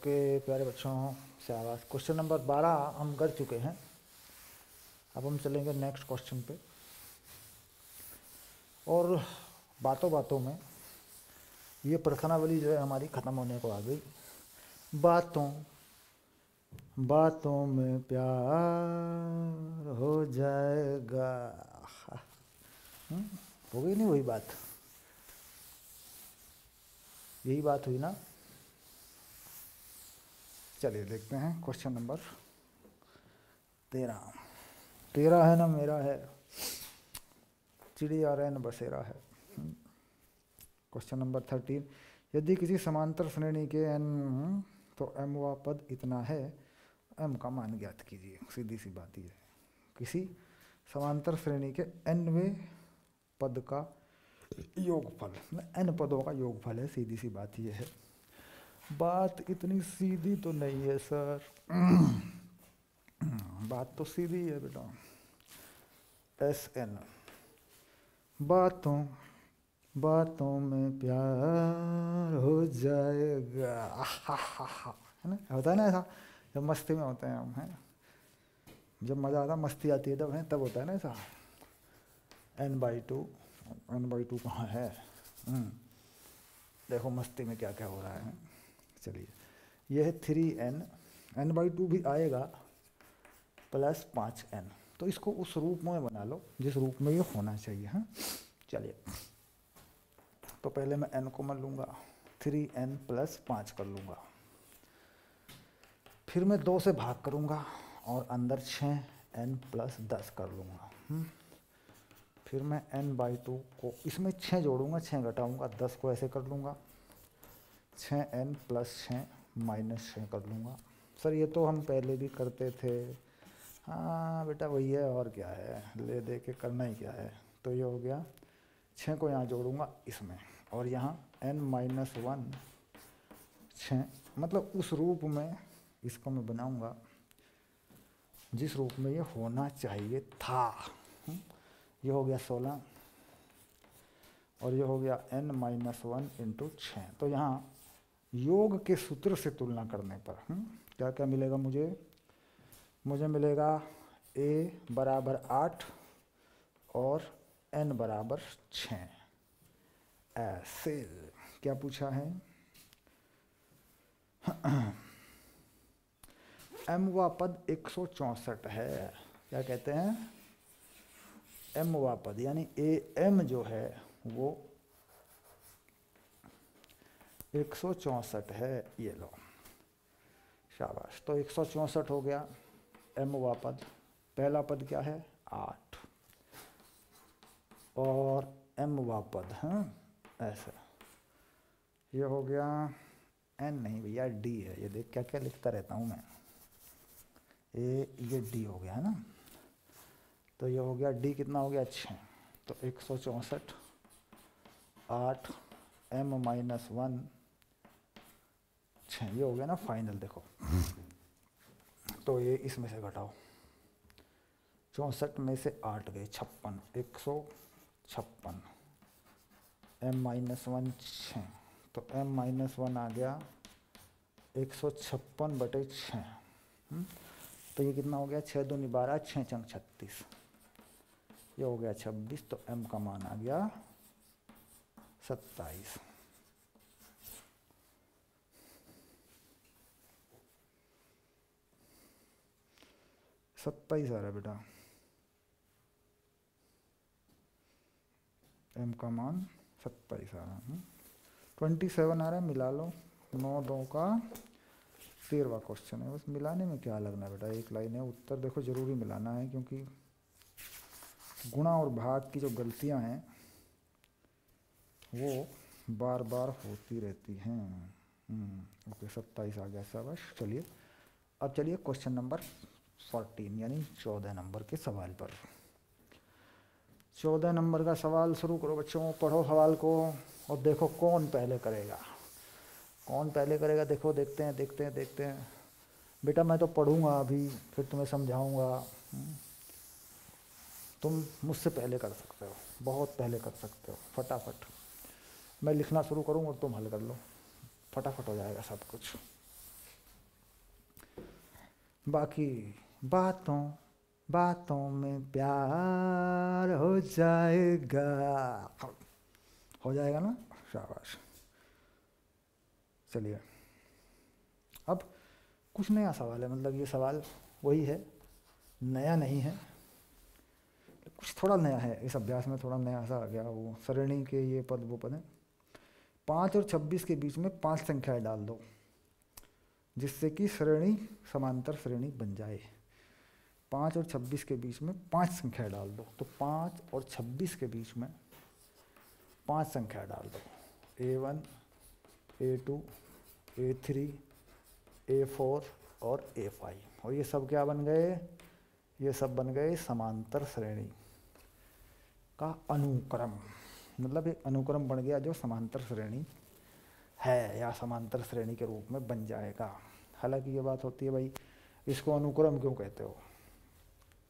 Okay प्यारे बच्चों, शाबाश। क्वेश्चन नंबर 12 हम कर चुके हैं। अब हम चलेंगे नेक्स्ट क्वेश्चन पे। और बातों बातों में ये प्रश्नावली जो है हमारी ख़त्म होने को आ गई। बातों बातों में प्यार हो जाएगा। हो गई नहीं वही बात? यही बात हुई ना। चलिए देखते हैं क्वेश्चन नंबर 13 है ना, मेरा है चिड़िया रैन बसेरा है। क्वेश्चन नंबर 13, यदि किसी समांतर श्रेणी के n तो m वा पद इतना है, m का मान ज्ञात कीजिए। सीधी सी बात है, किसी समांतर श्रेणी के nवें पद का योगफल, n पदों का योगफल है। सीधी सी बात ये है। बात इतनी सीधी तो नहीं है सर। बात तो सीधी है बेटा। Sn बातों बातों में प्यार हो जाएगा। है ना, होता है ना ऐसा, जब मस्ती में होते हैं हम, हैं जब मज़ा आता, मस्ती आती है तब होता है ना ऐसा। n/2 कहाँ है? देखो मस्ती में क्या क्या हो रहा है। चलिए, यह है 3n, n/2 भी आएगा प्लस 5n। तो इसको उस रूप में बना लो जिस रूप में ये होना चाहिए। हाँ चलिए, तो पहले मैं n को मान लूँगा, 3n प्लस 5 कर लूँगा। फिर मैं 2 से भाग करूँगा और अंदर 6n प्लस 10 कर लूँगा। फिर मैं n/2 को इसमें 6 जोड़ूंगा, 6 घटाऊँगा, 10 को ऐसे कर लूँगा, 6n प्लस 6 माइनस 6 कर लूँगा। सर ये तो हम पहले भी करते थे। हाँ बेटा वही है, और क्या है, ले दे के करना ही क्या है। तो ये हो गया, 6 को यहाँ जोड़ूंगा इसमें, और यहाँ n-1 6, मतलब उस रूप में इसको मैं बनाऊंगा जिस रूप में ये होना चाहिए था। ये हो गया 16 और ये हो गया n-1 इंटू 6। तो यहाँ योग के सूत्र से तुलना करने पर क्या क्या मिलेगा मुझे मिलेगा a बराबर 8 और n बराबर 6। ऐसे क्या पूछा है? m वा पद 164 है। क्या कहते हैं? m वा पद यानी am जो है वो 164 है। ये लो, शाबाश। तो 164 हो गया m वा पद। पहला पद क्या है? 8 और m वा पद, ऐसे। ये हो गया n नहीं भैया, d है। ये देख क्या क्या लिखता रहता हूँ मैं। ये d हो गया है ना। तो ये हो गया d, कितना हो गया? 6। तो 164 8 m-1 6, ये हो गया ना फाइनल। देखो तो ये इसमें से घटाओ, 64 में से 8 गए 56, 156 m-1 6। तो m-1 आ गया 156/6। तो ये कितना हो गया? 6 दूनी 12, 6 चंग 36, ये हो गया 26। तो m का मान आ गया 27। आ रहा है बेटा, m का मान 27 आ रहा है। 27 आ रहा है, मिला लो। 9-2 का 13वां क्वेश्चन है। बस मिलाने में क्या लगना बेटा, एक लाइन है। उत्तर देखो जरूरी मिलाना है, क्योंकि गुणा और भाग की जो गलतियां हैं वो बार बार होती रहती हैं। ओके 27 आ गया, शाबाश। चलिए अब चलिए क्वेश्चन नंबर 14 यानी 14 नंबर के सवाल पर। 14 नंबर का सवाल शुरू करो बच्चों, पढ़ो सवाल को और देखो कौन पहले करेगा। देखो, देखते हैं बेटा। मैं तो पढ़ूंगा अभी, फिर तुम्हें समझाऊंगा। तुम मुझसे पहले कर सकते हो, बहुत पहले कर सकते हो। फटाफट मैं लिखना शुरू करूँ और तुम हल कर लो, फटाफट हो जाएगा सब कुछ। बाकी बातों बातों में प्यार हो जाएगा, हो जाएगा ना, शाबाश। चलिए अब कुछ नया सवाल है, मतलब ये सवाल वही है, नया नहीं है, कुछ थोड़ा नया है, इस अभ्यास में थोड़ा नया सा आ गया। वो श्रेणी के ये पद वो पद है। 5 और 26 के बीच में 5 संख्याएं डाल दो जिससे कि श्रेणी समांतर श्रेणी बन जाए। 5 और 26 के बीच में 5 संख्याएं डाल दो, तो 5 और 26 के बीच में 5 संख्याएं डाल दो, A1 A2 A3 A4 और A5, और ये सब क्या बन गए, ये सब बन गए समांतर श्रेणी का अनुक्रम। मतलब एक अनुक्रम बन गया जो समांतर श्रेणी है या समांतर श्रेणी के रूप में बन जाएगा। हालांकि ये बात होती है भाई, इसको अनुक्रम क्यों कहते हो,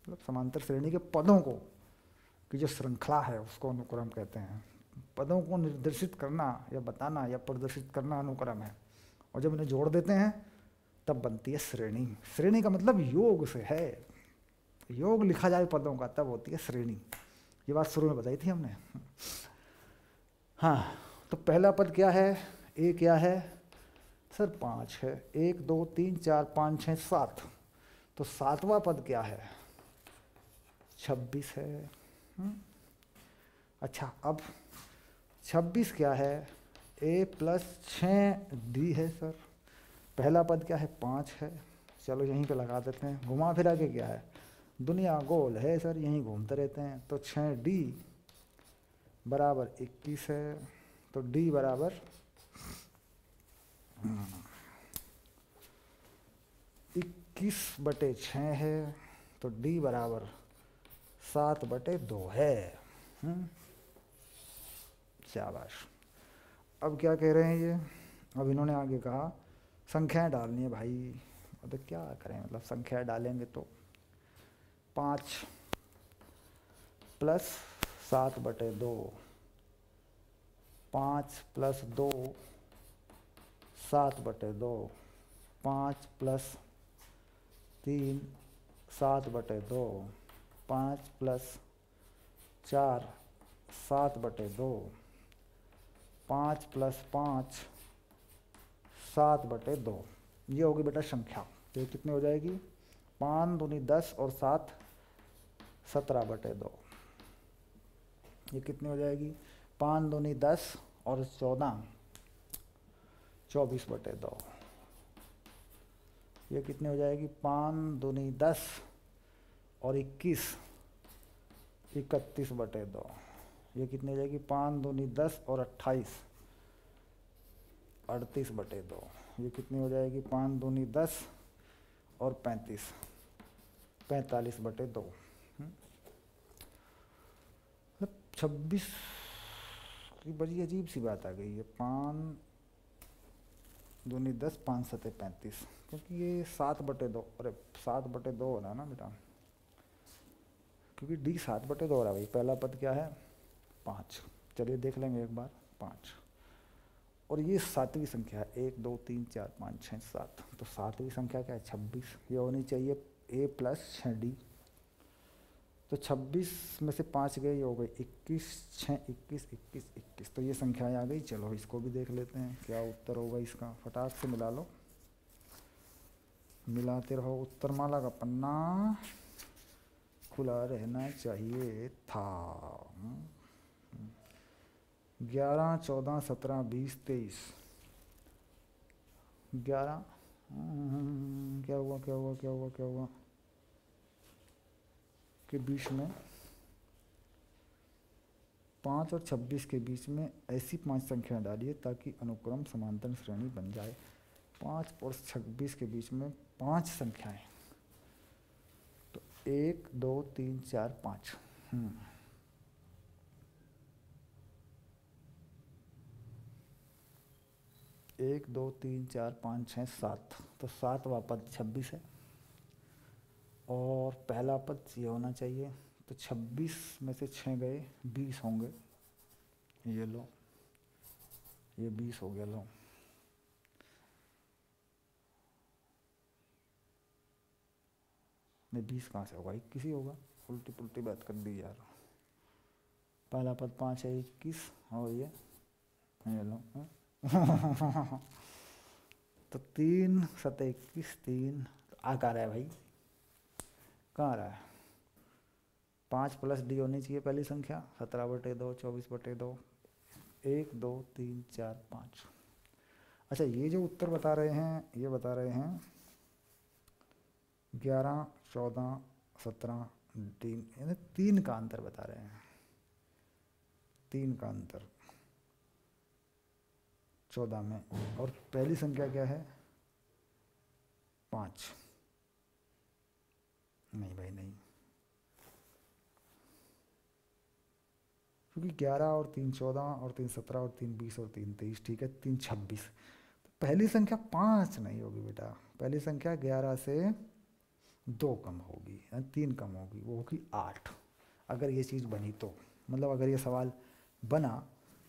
मतलब समांतर श्रेणी के पदों को की जो श्रृंखला है उसको अनुक्रम कहते हैं। पदों को निर्देशित करना या बताना या प्रदर्शित करना अनुक्रम है, और जब इन्हें जोड़ देते हैं तब बनती है श्रेणी। श्रेणी का मतलब योग से है, योग लिखा जाए पदों का तब होती है श्रेणी। ये बात शुरू में बताई थी हमने। हाँ, तो पहला पद क्या है, ए क्या है सर, 5 है। 1 2 3 4 5 6 7, तो 7वां पद क्या है, 26 है। अच्छा, अब 26 क्या है, A + 6D है सर। पहला पद क्या है, 5 है, चलो यहीं पे लगा देते हैं। घुमा फिरा के क्या है, दुनिया गोल है सर, यहीं घूमते रहते हैं, तो 6D बराबर 21 है, तो D बराबर 21/6 है, तो D बराबर 7/2 है। शाबाश। अब क्या कह रहे हैं ये, अब इन्होंने आगे कहा संख्याएं डालनी है भाई, तो क्या करें, मतलब संख्याएं डालेंगे तो 5 + 7/2, 5 + 2 7/2, 5 + 3 7/2, 5 + 4 7/2, 5 + 5 7/2, ये होगी बेटा संख्या। तो ये कितनी हो जाएगी, 5 दूनी 10 और 7 17/2। ये कितनी हो जाएगी, 5 दूनी 10 और 14 24/2। ये कितनी हो जाएगी, 5 दूनी 10 और 21 31/2। ये कितनी हो जाएगी, 5 दूनी 10 और 28 38/2। ये कितनी हो जाएगी, 5 दूनी 10 और 35 45/2। 26 की बड़ी अजीब सी बात आ गई है, 5 दूनी 10 5 7 35, क्योंकि ये 7/2, अरे 7/2 हो रहा है ना बेटा, क्योंकि D 7/2 हो रहा है भाई। पहला पद क्या है, 5, चलिए देख लेंगे एक बार, 5, और ये 7वीं संख्या है, 1 2 3 4 5 6 7, तो 7वीं संख्या क्या है, 26। ये होनी चाहिए A + 6D, तो 26 में से 5 गए, ये हो गए 21 6 21 21 21, तो ये संख्याएं आ गई। चलो इसको भी देख लेते हैं क्या उत्तर होगा इसका, फटाक से मिला लो, मिलाते रहो, उत्तरमाला का पन्ना खुला रहना चाहिए था। 11 14 17 20 23, 11 क्या हुआ क्या हुआ क्या हुआ क्या हुआ के बीच में 5 और 26 के बीच में ऐसी 5 संख्याएं डालिए ताकि अनुक्रम समांतर श्रेणी बन जाए। 5 और 26 के बीच में 5 संख्याएं, तो 1 2 3 4 5, 1 2 3 4 5 6 7, तो 7वां पद 26 है, और पहला पद ये होना चाहिए, तो 26 में से 6 गए 20 होंगे, ये लो, ये 20 हो गया, लो। नहीं 20 कहाँ से होगा, 21 ही होगा। उल्टी पुल्टी बात कर दी यार। पहला पद 5 है 21 और ये लो तो 3 7 21 3 आकार है भाई, कहाँ आ रहा है 5 प्लस डी होनी चाहिए पहली संख्या 17/2 24/2 1 2 3 4 5। अच्छा ये जो उत्तर बता रहे हैं ये बता रहे हैं 11 14 17 3 यानी 3 का अंतर बता रहे हैं, 3 का अंतर 14 में। और पहली संख्या क्या है 5। नहीं भाई नहीं, क्योंकि 11 और 3 14 और 3 17 और 3 20 और 3 23 ठीक है 3 26। पहली संख्या 5 नहीं होगी बेटा, पहली संख्या 11 से 2 कम होगी, 3 कम होगी, वो होगी 8। अगर ये चीज़ बनी तो मतलब अगर ये सवाल बना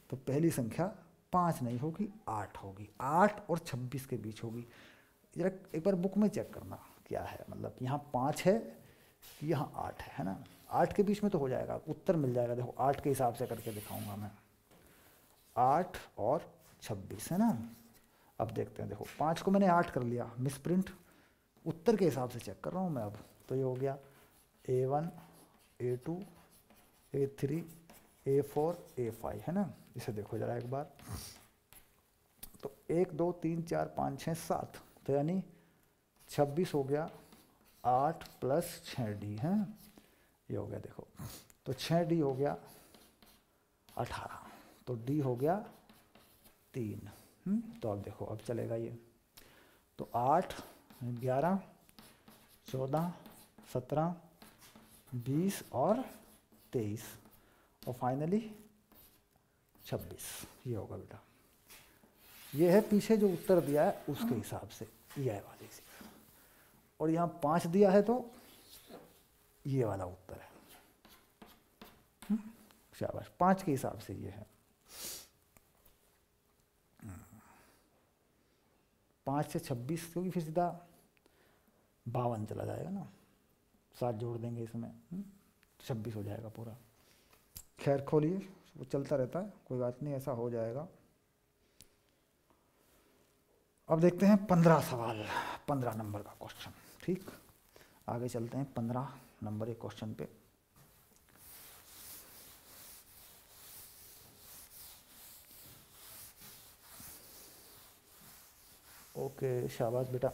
तो पहली संख्या 5 नहीं होगी 8 होगी, 8 और 26 के बीच होगी। जरा एक बार बुक में चेक करना क्या है, मतलब यहाँ 5 है कि यहाँ 8 है ना, 8 के बीच में तो हो जाएगा, उत्तर मिल जाएगा। देखो 8 के हिसाब से करके दिखाऊंगा मैं, 8 और 26 है ना। अब देखते हैं, देखो 5 को मैंने 8 कर लिया मिस प्रिंट, उत्तर के हिसाब से चेक कर रहा हूँ मैं। अब तो ये हो गया A1 A2 A3 A4 A5 है ना। इसे देखो जरा एक बार, तो 1 2 3 4 5 6 7, तो यानी 26 हो गया 8 प्लस 6D है, ये हो गया देखो, तो 6D हो गया 18, तो D हो गया 3। तो अब देखो अब चलेगा ये, तो 8 11 14 17 20 और 23 और फाइनली 26, ये होगा बेटा। ये है पीछे जो उत्तर दिया है उसके हिसाब से ये है वाली चीज, और यहाँ 5 दिया है तो ये वाला उत्तर है। शाबाश, 5 के हिसाब से ये है। 5 से 26 क्योंकि फिर सीधा 52 चला जाएगा ना, 7 जोड़ देंगे इसमें 26 हो जाएगा पूरा। खैर खोलिए, वो चलता रहता है, कोई बात नहीं, ऐसा हो जाएगा। अब देखते हैं 15 सवाल, 15 नंबर का क्वेश्चन। ठीक, आगे चलते हैं 15 नंबर एक क्वेश्चन पे। ओके शाबाश बेटा।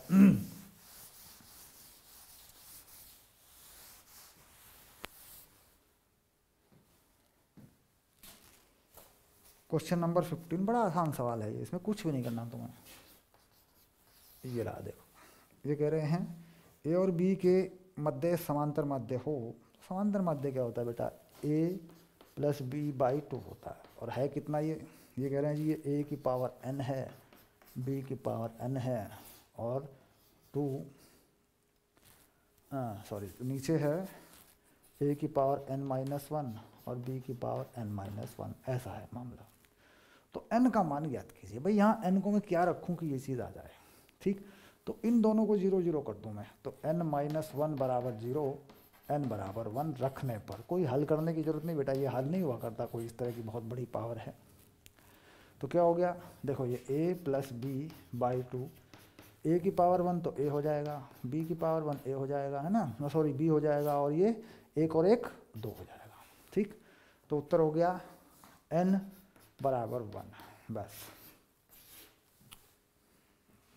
क्वेश्चन नंबर 15 बड़ा आसान सवाल है ये, इसमें कुछ भी नहीं करना तुम्हें। ये रहा देखो, ये कह रहे हैं ए और बी के मध्य समांतर माध्य हो। समांतर माध्य क्या होता है बेटा, a प्लस b/2 होता है, और है कितना ये कह रहे हैं जी ये a की पावर n है, b की पावर n है, और 2 सॉरी नीचे है a की पावर n-1 और b की पावर n-1, ऐसा है मामला। तो n का मान ज्ञात कीजिए। भाई यहाँ n को मैं क्या रखूँ कि ये चीज़ आ जाए। ठीक, तो इन दोनों को 0 0 कर दूँ मैं, तो n-1 बराबर 0, n बराबर 1 रखने पर कोई हल करने की जरूरत नहीं बेटा, ये हल नहीं हुआ करता कोई इस तरह की बहुत बड़ी पावर है। तो क्या हो गया, देखो ये a प्लस b/2, a की पावर 1 तो a हो जाएगा, b की पावर 1 a हो जाएगा है ना, सॉरी b हो जाएगा, और ये 1 और 1 2 हो जाएगा। ठीक, तो उत्तर हो गया n बराबर 1। बस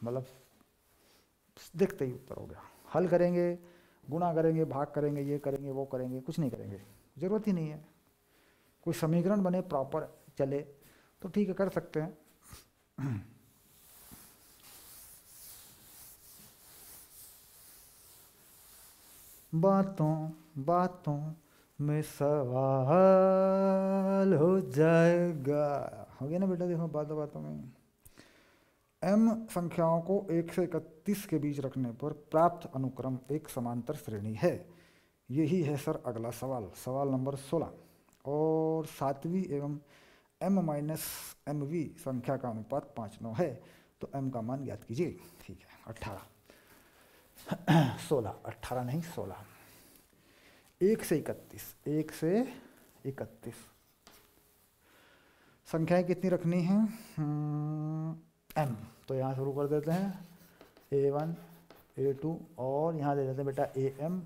मतलब देखते ही उत्तर हो गया। हल करेंगे, गुणा करेंगे, भाग करेंगे, ये करेंगे वो करेंगे, कुछ नहीं करेंगे, ज़रूरत ही नहीं है। कोई समीकरण बने प्रॉपर चले तो ठीक है, कर सकते हैं। बातों बातों में सवाल हो जाएगा, हो गया ना बेटा। देखो बातों बातों में m संख्याओं को 1 से 31 के बीच रखने पर प्राप्त अनुक्रम एक समांतर श्रेणी है। यही है सर अगला सवाल, सवाल नंबर 16। और 7वीं एवं m-mv संख्या का अनुपात 5:9 है, तो m का मान ज्ञात कीजिए। ठीक है 18। 16, 18 नहीं 16, 1 से 31, 1 से 31 संख्याएं कितनी रखनी है? m। तो यहाँ शुरू कर देते हैं a1 a2 और यहाँ ले लेते हैं बेटा am,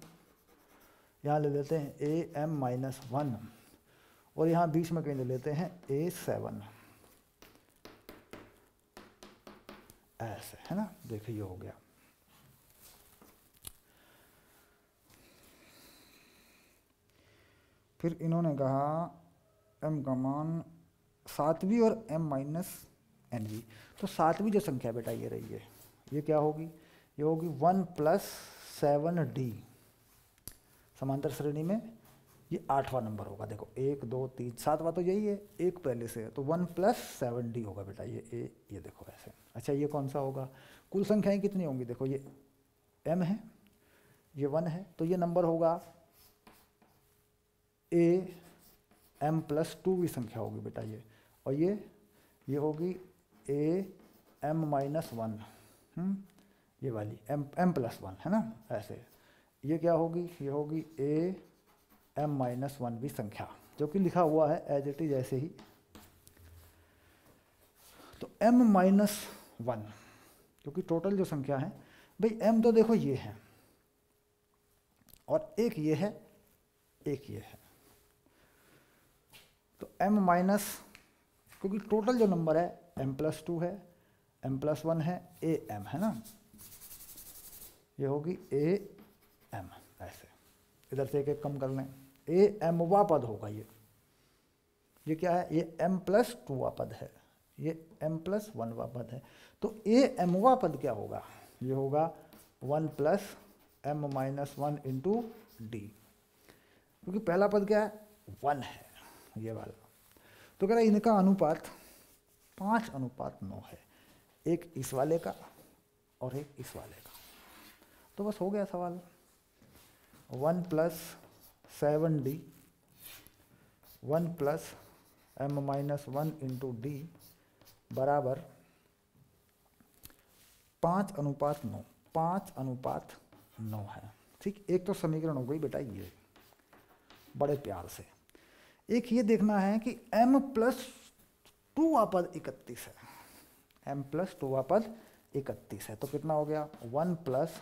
यहाँ ले लेते हैं am-1 और यहाँ बीच में कहीं ले लेते हैं a7, ऐसे है ना। देखिए ये हो गया। फिर इन्होंने कहा m का मान 7वीं और m-nवी। तो 7वीं जो संख्या बेटा ये रही है, ये क्या होगी? ये होगी 1 + 7d। समांतर श्रेणी में ये 8वां नंबर होगा। देखो 1 2 3 7वां तो यही है, एक पहले से है, तो 1 + 7d होगा बेटा ये देखो ऐसे। अच्छा ये कौन सा होगा? कुल संख्याएं कितनी होंगी? देखो ये m है, ये 1 है, तो ये नंबर होगा am+2वीं संख्या होगी बेटा ये। और ये होगी am-1, ये वाली m+1 है ना ऐसे। ये क्या होगी? ये होगी am-1वीं संख्या, जो कि लिखा हुआ है एज इट इज ऐसे ही। तो m-1 क्योंकि टोटल जो संख्या है भाई, m तो देखो ये है और एक ये है, एक ये है, तो m- क्योंकि टोटल जो नंबर है m+2 है, m+1 है, am है ना, ये होगी am ऐसे। इधर से एक कम कर लें, amवां पद होगा ये क्या है? ये m+2वां पद है, ये m+1वां पद है। तो amवां पद क्या होगा? ये होगा 1 + m-1 × d, क्योंकि पहला पद क्या है? 1 है, ये वाला। तो कह रहा है इनका अनुपात 5:9 है, एक इस वाले का और एक इस वाले का। तो बस हो गया सवाल। 1 + 7d 1 + m-1 × d बराबर 5:9, 5:9 है। ठीक, एक तो समीकरण हो गई बेटा ये बड़े प्यार से। एक ये देखना है कि m+2वां पद 31 है, m+2वां पद 31 है, तो कितना हो गया? 1 +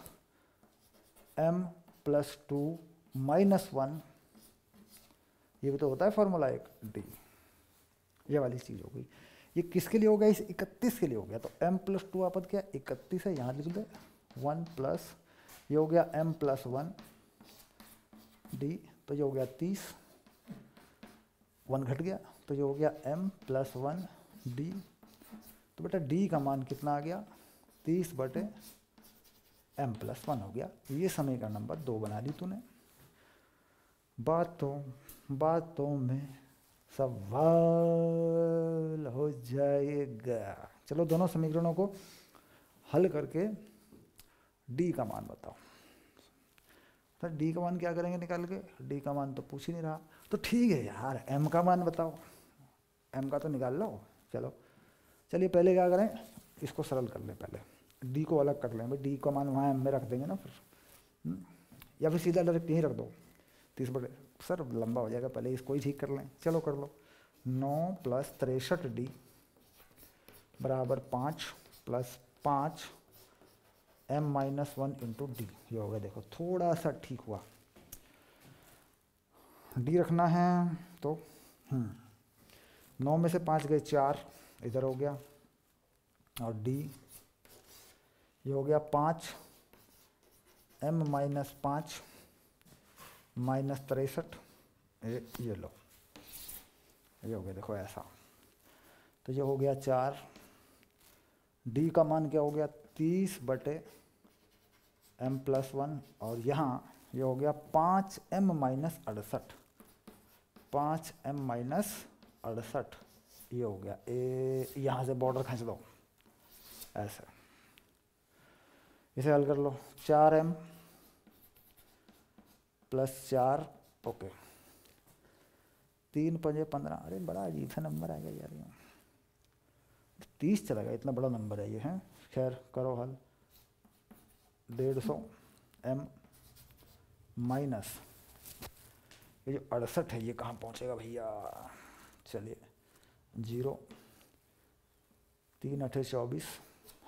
m+2 - 1, ये भी तो होता है फॉर्मूला एक, d, ये वाली चीज हो गई। ये किसके लिए हो गया? इस 31 के लिए हो गया। तो m+2वां पद क्या? 31 है, यहाँ लिख दे 1 + ये हो गया m+1 d, तो ये हो गया 30, 1 घट गया, तो ये हो गया m+1 d। तो बेटा d का मान कितना आ गया? 30/m+1 हो गया। ये समीकरण नंबर 2 बना ली तूने। बातों में सवाल हो जाएगा। चलो दोनों समीकरणों को हल करके d का मान बताओ। तो d का मान क्या करेंगे निकाल के? d का मान तो पूछ ही नहीं रहा, तो ठीक है यार m का मान बताओ, m का तो निकाल लो। चलो चलिए पहले क्या करें, इसको सरल कर लें, पहले d को अलग कर लें। भाई d का मान वहाँ m में रख देंगे ना फिर, या फिर सीधा डायरेक्ट यहीं रख दो 30/, सर लंबा हो जाएगा, पहले इसको ही ठीक कर लें। चलो कर लो। 9 + 63d बराबर 5 + 5 m-1 × d, ये हो गया। देखो थोड़ा सा ठीक हुआ, d रखना है तो 9 में से 5 गए 4, इधर हो गया, और d ये हो गया 5 m-5 - 63, ये लो, ये हो गया। देखो ऐसा, तो ये हो गया 4, d का मान क्या हो गया? 30/m+1, और यहाँ ये हो गया 5m-68, 5m-68, ये हो गया। यहाँ से बॉर्डर खींच लो ऐसे, इसे हल कर लो। 4m + 4, okay, 3 × 5 = 15। अरे बड़ा अजीब सा नंबर आएगा यार, 30 चला गया, इतना बड़ा नंबर है ये है। खैर करो हल, 150 m माइनस ये जो 68 है ये कहाँ पहुँचेगा भैया, चलिए 0 3 8 24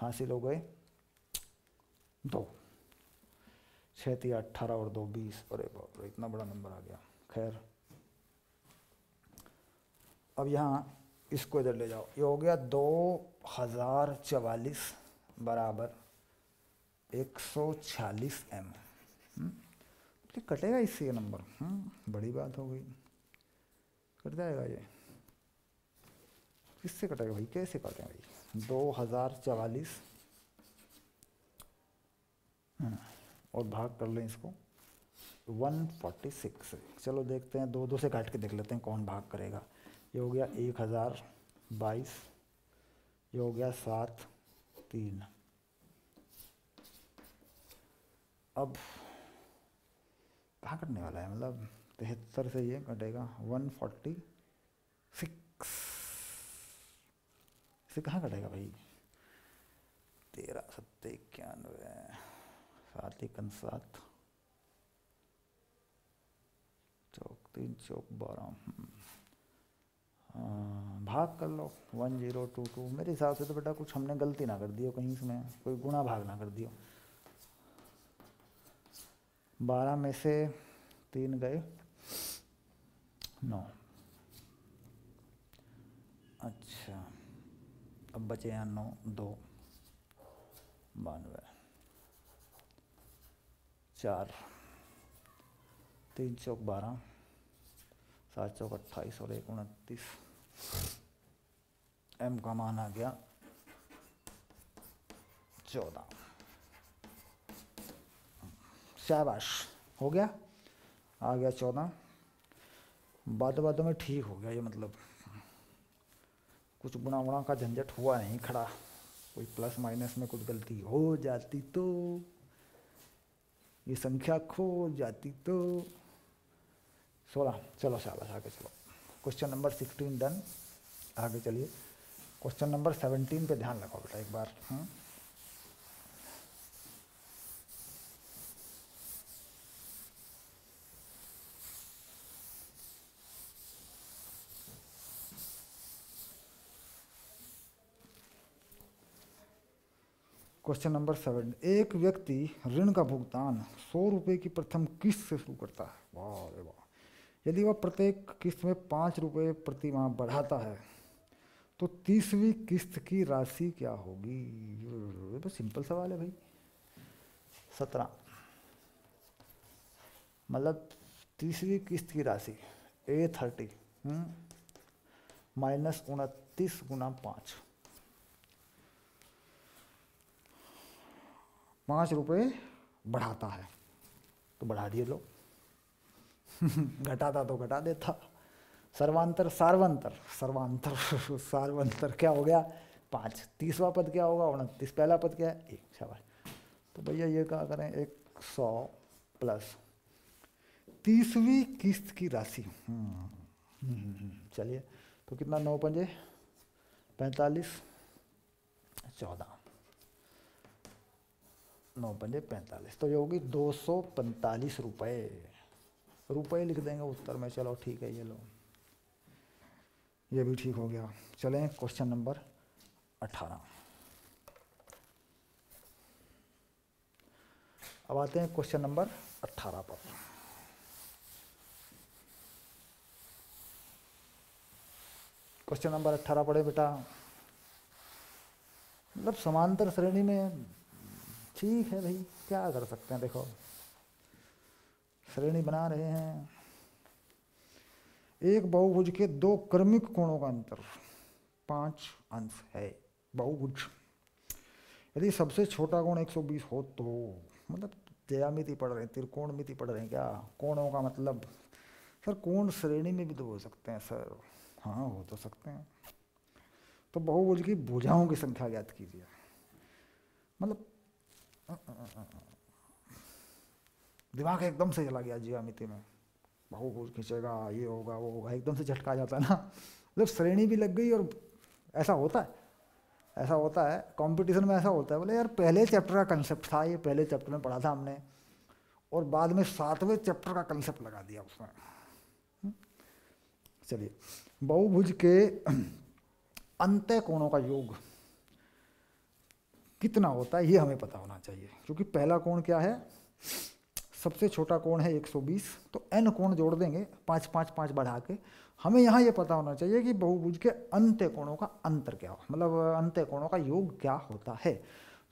हासिल हो गए 2 6 3 18 और 2 20। अरे बाप रे इतना बड़ा नंबर आ गया। खैर अब यहाँ इसको इधर ले जाओ, ये हो गया 2044 बराबर 146 m। कटेगा इससे ये नंबर, बड़ी बात हो गई, कट जाएगा ये। किससे कटेगा भाई, कैसे कटेगा भाई, 2044 और भाग कर लें इसको 146 से। चलो देखते हैं, 2 2 से काट के देख लेते हैं कौन भाग करेगा। ये हो गया 1022, ये हो गया 7 3। अब कहाँ कटने वाला है, मतलब 73 से ये कटेगा 146, इसे कहाँ कटेगा भाई, 13 7 91 7 1 7 चौक 3 चौक 12। भाग कर लो 1022। मेरे हिसाब से तो बेटा कुछ हमने गलती ना कर दी हो कहीं, इसमें कोई गुणा भाग ना कर दियो। 12 में से 3 गए 9। अच्छा अब बचे यहाँ 9 2 92 4 3 चौक 12 7 चौक 28 और 1 29। m का मान आ गया 14। शाबाश हो गया, आ गया 14। बातों बातों में ठीक हो गया ये, मतलब कुछ गुणा वुणा का झंझट हुआ नहीं खड़ा। कोई प्लस माइनस में कुछ गलती हो जाती तो, ये संख्या खो जाती तो। 16। चलो शाबाश आगे चलो। Question number 16 done. आगे चलिए क्वेश्चन नंबर 17 पे ध्यान लगाओ बेटा एक बार। Question number 7। एक व्यक्ति ऋण का भुगतान 100 रुपये की प्रथम किस्त से शुरू करता है। वाह रे वाह। यदि वह प्रत्येक किस्त में 5 रुपये प्रति माह बढ़ाता है तो 30वीं किस्त की राशि क्या होगी। ये तो सिंपल सवाल है भाई। 17 मतलब 30वीं किस्त की राशि A30 माइनस 29 गुना 5 रुपये बढ़ाता है तो बढ़ा दिए लो घटाता तो घटा देता। सर्वांतर सार्वंतर सर्वांतर सार्वंतर क्या हो गया 5। 30वां पद क्या होगा 29। पहला पद क्या है 1। शाबाश। तो भैया ये क्या करें 100 प्लस 30वीं किस्त की राशि। चलिए तो कितना 9 पंजे 45 14 9 पंजे 45 तो ये होगी 245 रुपये। रुपये लिख देंगे उत्तर में। चलो ठीक है ये लो, ये भी ठीक हो गया। चलें क्वेश्चन नंबर 18। अब आते हैं क्वेश्चन नंबर 18 पर। क्वेश्चन नंबर 18 पढ़े बेटा। मतलब समांतर श्रेणी में ठीक है भाई, क्या कर सकते हैं। देखो श्रेणी बना रहे हैं, एक बहुभुज के 2 क्रमिक कोणों का अंतर 5 अंश है। बहुभुज यदि सबसे छोटा कोण 120 हो तो, मतलब ज्यामिति पढ़ रहे हैं, त्रिकोणमिति पढ़ रहे हैं क्या। कोणों का मतलब सर कोण श्रेणी में भी तो हो सकते हैं सर। हाँ हो तो सकते हैं। तो बहुभुज की भुजाओं की संख्या ज्ञात कीजिए। मतलब दिमाग एकदम से चला गया ज्यामिति में। बहुभुज खींचेगा ये होगा वो होगा, एकदम से झटका जाता है ना। मतलब श्रेणी भी लग गई। और ऐसा होता है, कंपटीशन में ऐसा होता है। बोले यार पहले चैप्टर का कंसेप्ट था ये, पहले चैप्टर में पढ़ा था हमने, और बाद में 7वें चैप्टर का कंसेप्ट लगा दिया उसमें। चलिए, बहुभुज के अंतः कोणों का योग कितना होता है ये हमें पता होना चाहिए, क्योंकि पहला कोण क्या है, सबसे छोटा कोण है 120, तो n कोण जोड़ देंगे 5 5 5 बढ़ा के। हमें यहाँ ये पता होना चाहिए कि बहुभुज के अंत्य कोणों का अंतर क्या हो, मतलब अंत्य कोणों का योग क्या होता है।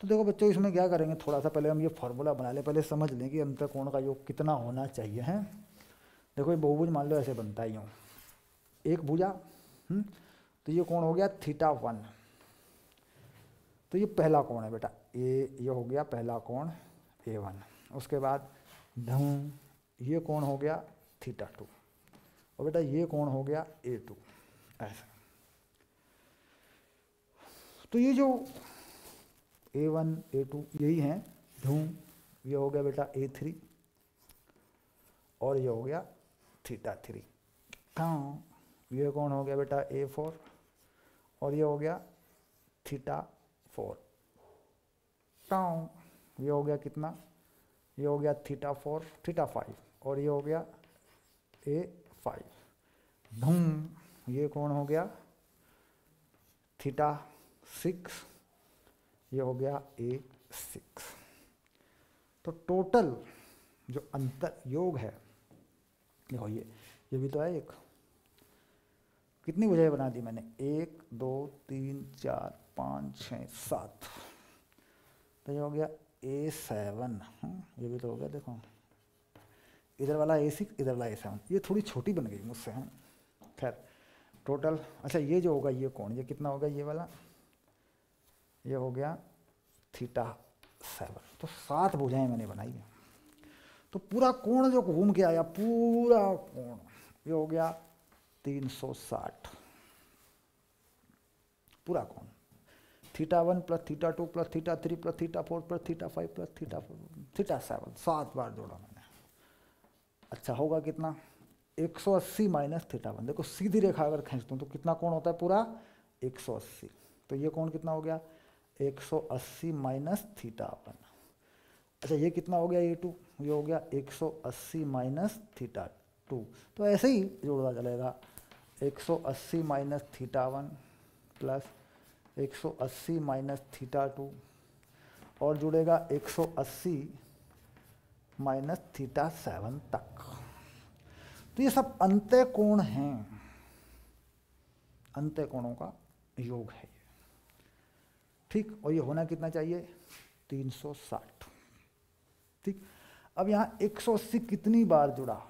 तो देखो बच्चों, इसमें क्या करेंगे, थोड़ा सा पहले हम ये फॉर्मूला बना लें, पहले समझ लें कि अंत्य कोण का योग कितना होना चाहिए है। देखो ये बहुभुज मान लो ऐसे बनता है यूँ, एक भुजा, तो ये कोण हो गया θ1, तो ये पहला कोण है बेटा, ये हो गया पहला कोण A1। उसके बाद ढूं, ये कोण हो गया θ2, और बेटा ये कोण हो गया A2, ऐसा। तो ये जो A1 A2 यही हैं ढूं, ये हो गया बेटा A3, और ये हो गया θ3। कहाँ, ये कोण हो गया बेटा A4, और ये हो गया θ4। कहाँ, ये हो गया कितना, ये हो गया θ4 θ5, और ये हो गया A5। ढूं, ये कोण हो गया θ6, ये हो गया A6। तो टोटल जो अंतर योग है, देखो ये भी तो है एक, कितनी भुजाएं बना दी मैंने, 1 2 3 4 5 6 7, तो ये हो गया A7, ये भी तो हो गया, देखो इधर वाला A6 इधर वाला A7, ये थोड़ी छोटी बन गई मुझसे है, खैर टोटल। अच्छा ये जो होगा ये कोण, ये कितना होगा, ये वाला, ये हो गया θ7, तो 7 भुजाएं मैंने बनाई है। तो पूरा कोण जो घूम के आया, पूरा कोण ये हो गया 360, पूरा कोण, θ1 plus θ2 plus θ3 plus θ4 plus θ5 plus θ7, 7 बार जोड़ा मैंने। अच्छा होगा कितना, 180 माइनस θ1, देखो सीधी रेखा अगर खींचता हूँ तो कितना कोण होता है पूरा 180, तो ये कोण कितना हो गया 180 माइनस θ1। अच्छा ये कितना हो गया A2, ये हो गया 180 माइनस θ2, तो ऐसे ही जोड़ता चलेगा, 180 माइनस θ1 प्लस 180 माइनस θ2, और जुड़ेगा 180 माइनस θ7 तक। तो ये सब अंत्य कोण हैं, अंत्य कोणों का योग है ये, ठीक। और ये होना कितना चाहिए 360, ठीक। अब यहाँ 180 कितनी बार जुड़ा,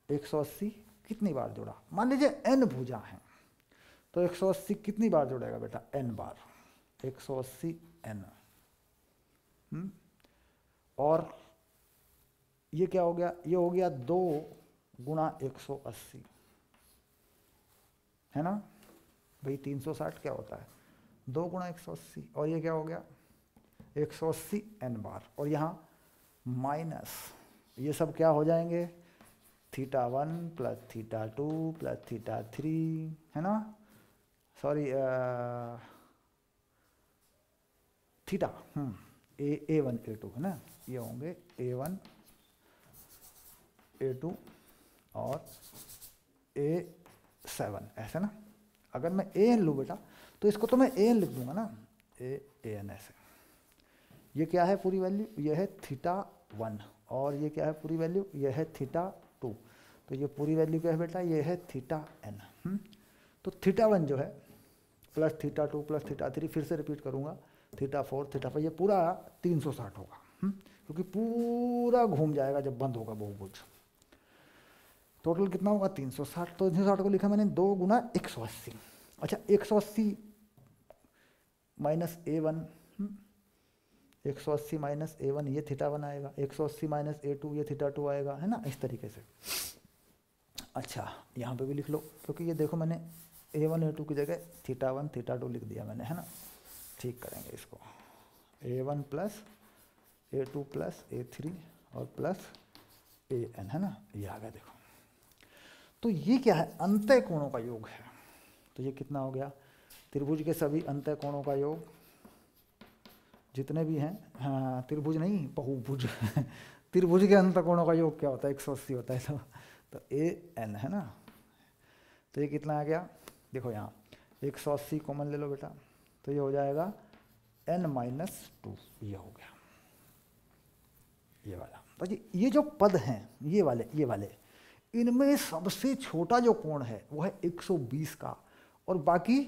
180 कितनी बार जुड़ा, मान लीजिए n भुजा है, तो 180 कितनी बार जुड़ेगा बेटा, n बार, 180 n। और ये क्या हो गया, ये हो गया 2 गुणा 180, है ना भाई, 360 क्या होता है 2 गुणा 180, और ये क्या हो गया 180 n बार, और यहाँ माइनस ये सब क्या हो जाएंगे, θ1 प्लस θ2 प्लस θ3, है ना, सॉरी थीटा, A1 A2 है ना, ये होंगे A1 A2 और A7, ऐसे ना। अगर मैं AN लूँ बेटा तो इसको तो मैं AN लिख दूंगा ना, AN ऐसे। ये क्या है पूरी वैल्यू, ये है θ1, और ये क्या है पूरी वैल्यू, ये है θ2, तो ये पूरी वैल्यू क्या है बेटा, ये है θn। तो θ1 जो है प्लस θ2 प्लस θ3, फिर से रिपीट करूँगा, θ4 θ5, ये पूरा 360 होगा, क्योंकि पूरा घूम जाएगा जब बंद होगा बहुभुज। टोटल कितना होगा 360, तो 360 को लिखा मैंने 2 गुना 180। अच्छा 180 माइनस A1, 180 माइनस A1 ये θ1 आएगा, 180 माइनस A2 ये θ2 आएगा, है ना, इस तरीके से। अच्छा यहाँ पे भी लिख लो, क्योंकि ये देखो मैंने A1 A2 की जगह θ1 θ2 लिख दिया मैंने, है ना। ठीक करेंगे इसको, A1 plus A2 plus A3 और प्लस AN, है ना, ये आ गया देखो। तो ये क्या है, अंतः कोणों का योग है। तो ये कितना हो गया, त्रिभुज के सभी अंतः कोणों का योग जितने भी हैं, हाँ त्रिभुज नहीं बहुभुज त्रिभुज के अंतकोणों का योग क्या होता है, 180 होता है। तो ए एन है ना, तो ये कितना आ गया, देखो यहाँ 180 कॉमन ले लो बेटा, तो ये हो जाएगा n-2, ये हो गया ये वाला। तो ये जो पद हैं ये वाले इनमें सबसे छोटा जो कोण है वो है 120 का, और बाकी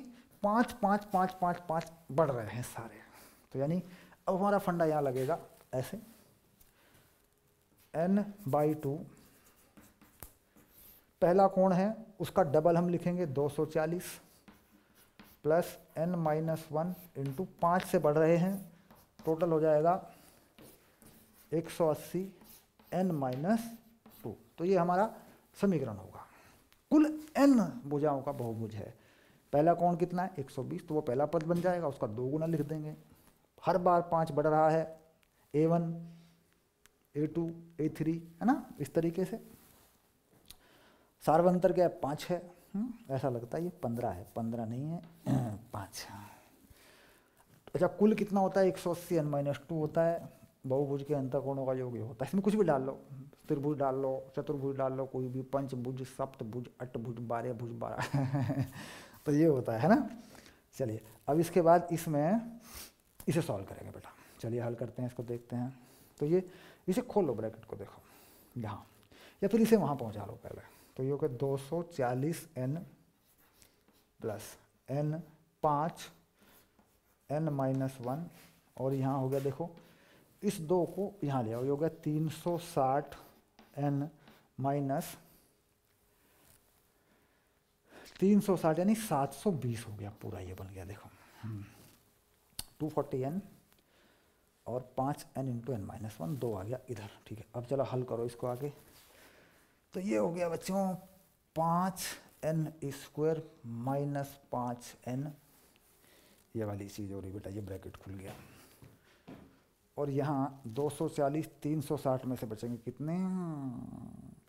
5 5 5 5 5 बढ़ रहे हैं सारे। तो यानी अब हमारा फंडा यहाँ लगेगा ऐसे, n/2 पहला कोण है उसका डबल हम लिखेंगे 240 प्लस n-1 इंटू 5 से बढ़ रहे हैं, टोटल हो जाएगा 180 n-2। तो ये हमारा समीकरण होगा। कुल n भुजाओं का बहुभुज है। पहला कोण कितना है 120, तो वो पहला पद बन जाएगा, उसका 2 गुना लिख देंगे। हर बार 5 बढ़ रहा है, a1 a2 a3 है ना, इस तरीके से। सार्वंतर क्या है 5 है, ऐसा लगता है ये 15 है, 15 नहीं है 5। अच्छा कुल कितना होता है 180 n-2 होता है। बहुभुज के अंतःकोणों का योग होता है, इसमें कुछ भी डाल लो, त्रिभुज डाल लो, चतुर्भुज डाल लो, कोई भी, पंचभुज सप्तभुज अष्टभुज 12 भुज 12 तो ये होता है ना। चलिए अब इसके बाद इसमें इसे सॉल्व करेंगे बेटा। चलिए हल करते हैं, इसको देखते हैं। तो ये इसे खोल लो ब्रैकेट को, देखो यहाँ, या फिर इसे वहाँ पहुँचा लो पहले। तो ये हो गया 240 n प्लस n 5 n-1, और यहाँ हो गया देखो इस 2 को यहाँ ले आओ, ये हो गया 360 n माइनस 360 यानी 720 हो गया पूरा, ये बन गया देखो 240 n और 5 n इंटू n-1, 2 आ गया इधर। ठीक है, अब चलो हल करो इसको आगे। तो ये हो गया बच्चों 5n² माइनस 5n, ये वाली चीज़ हो रही बेटा, ये ब्रैकेट खुल गया। और यहाँ 240 360 में से बचेंगे कितने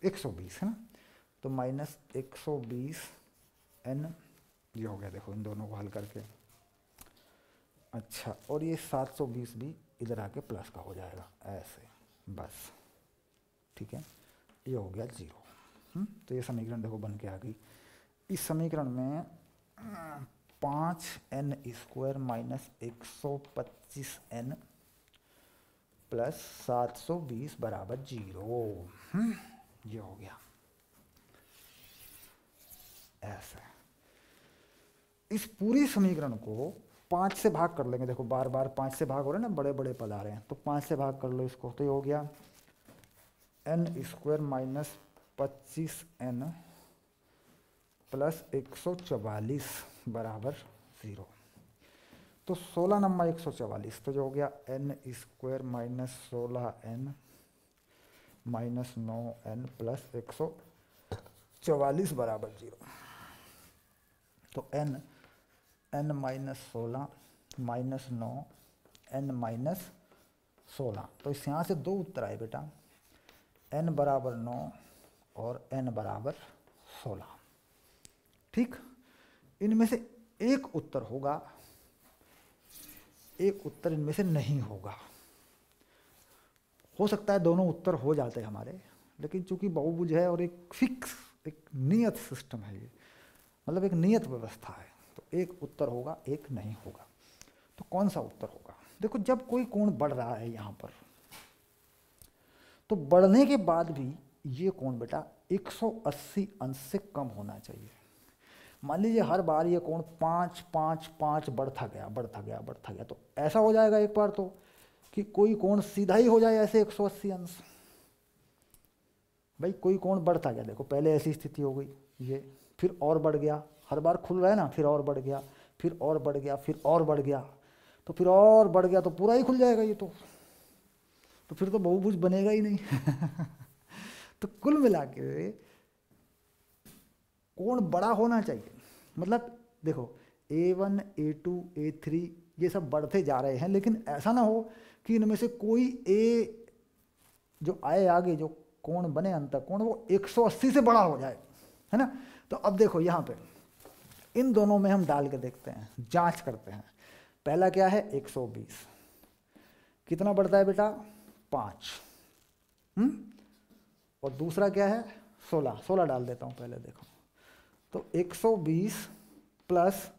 120 है ना, तो माइनस 120 n, ये हो गया देखो इन दोनों को हल करके। अच्छा और ये 720 भी इधर आके प्लस का हो जाएगा ऐसे, बस ठीक है, ये हो गया 0। तो ये समीकरण देखो बन के आ गई। इस समीकरण में 5n² माइनस 125n प्लस 720 बराबर 0, ये हो गया ऐसे। इस पूरी समीकरण को 5 से भाग कर लेंगे, देखो बार बार 5 से भाग हो रहे हैं ना, बड़े बड़े पद आ रहे हैं, तो 5 से भाग कर लो इसको। तो ये हो गया n² माइनस 25n प्लस 144 बराबर 0। तो 16 नंबर 144, तो जो हो गया n² minus 16n minus 9n plus 144 बराबर 0। तो n minus 16 minus 9 n minus 16, तो इस यहाँ से 2 उत्तर आए बेटा, n बराबर 9 और n बराबर 16। ठीक, इनमें से एक उत्तर होगा, एक उत्तर इनमें से नहीं होगा। हो सकता है दोनों उत्तर हो जाते हैं हमारे, लेकिन चूंकि बहुभुज है और एक फिक्स एक नियत सिस्टम है ये, मतलब एक नियत व्यवस्था है, तो एक उत्तर होगा एक नहीं होगा। तो कौन सा उत्तर होगा? देखो जब कोई कोण बढ़ रहा है यहाँ पर, तो बढ़ने के बाद भी ये कोण बेटा 180 अंश से कम होना चाहिए। मान लीजिए हर बार ये कोण 5 5 5 बढ़ता गया बढ़ता गया बढ़ता गया, तो ऐसा हो जाएगा एक बार तो कि कोई कोण सीधा ही हो जाए ऐसे 180 अंश। भाई कोई कोण बढ़ता गया, देखो पहले ऐसी स्थिति हो गई ये, फिर और बढ़ गया, हर बार खुल रहा है ना, फिर और बढ़ गया, फिर और बढ़ गया, फिर और बढ़ गया, तो फिर और बढ़ गया, तो पूरा ही खुल जाएगा ये तो फिर तो बहुभुज बनेगा ही नहीं तो कुल मिला के कोण बड़ा होना चाहिए। मतलब देखो A1 A2 A3 ये सब बढ़ते जा रहे हैं, लेकिन ऐसा ना हो कि इनमें से कोई A जो आए आगे जो कोण बने अंतःकोण वो 180 से बड़ा हो जाए, है ना। तो अब देखो यहाँ पे इन दोनों में हम डाल के देखते हैं, जांच करते हैं। पहला क्या है 120, कितना बढ़ता है बेटा 5। और दूसरा क्या है 16, 16 डाल देता हूँ पहले, देखो तो 120 प्लस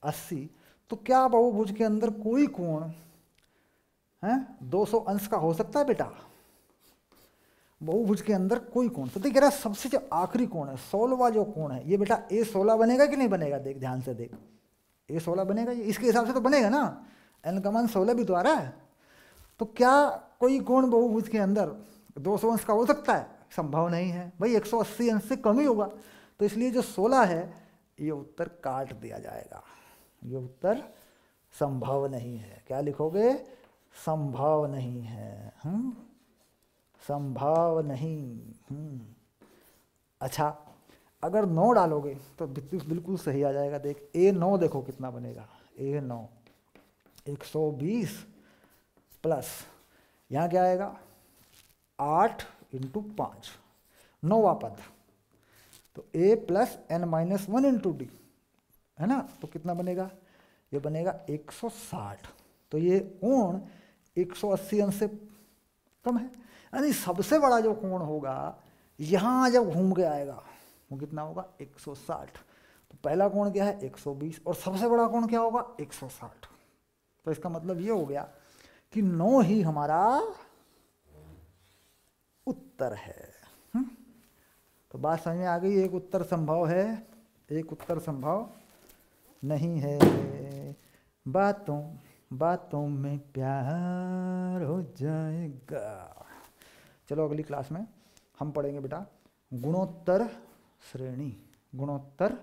80। तो क्या बहुभुज के अंदर कोई कोण है 200 अंश का हो सकता है बेटा? बहुभुज के अंदर कोई कोण, तो देख रहा सबसे जो आखिरी कोण है 16वां जो कोण है ये बेटा A16 बनेगा कि नहीं बनेगा? देख ध्यान से देख, A16 बनेगा, ये इसके हिसाब से तो बनेगा ना, n का मान 16 भी तो आ रहा है। तो क्या कोई कोण बहुभुज के अंदर 200 अंश का हो सकता है? संभव नहीं है भाई, 180 अंश से कम ही होगा। तो इसलिए जो 16 है ये उत्तर काट दिया जाएगा, ये उत्तर संभव नहीं है। क्या लिखोगे? संभव नहीं है। संभव नहीं। अच्छा, अगर 9 डालोगे तो बिल्कुल सही आ जाएगा। देख A9 देखो कितना बनेगा, A9 120 प्लस यहाँ क्या आएगा 8 × 5, 9वां पद, तो A प्लस n-1 × D है ना, तो कितना बनेगा? ये बनेगा 160। तो ये कोण 180 अंश से कम है, यानी सबसे बड़ा जो कोण होगा यहाँ जब घूम के आएगा वो कितना होगा 160। तो पहला कोण क्या है 120 और सबसे बड़ा कोण क्या होगा 160। तो इसका मतलब ये हो गया कि 9 ही हमारा उत्तर है। तो बात समझ में आ गई? एक उत्तर संभव है, एक उत्तर संभव नहीं है। बातों बातों में प्यार हो जाएगा। चलो अगली क्लास में हम पढ़ेंगे बेटा गुणोत्तर श्रेणी, गुणोत्तर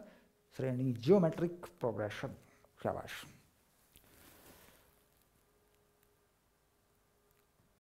श्रेणी, ज्योमेट्रिक प्रोग्रेशन। शाबाश।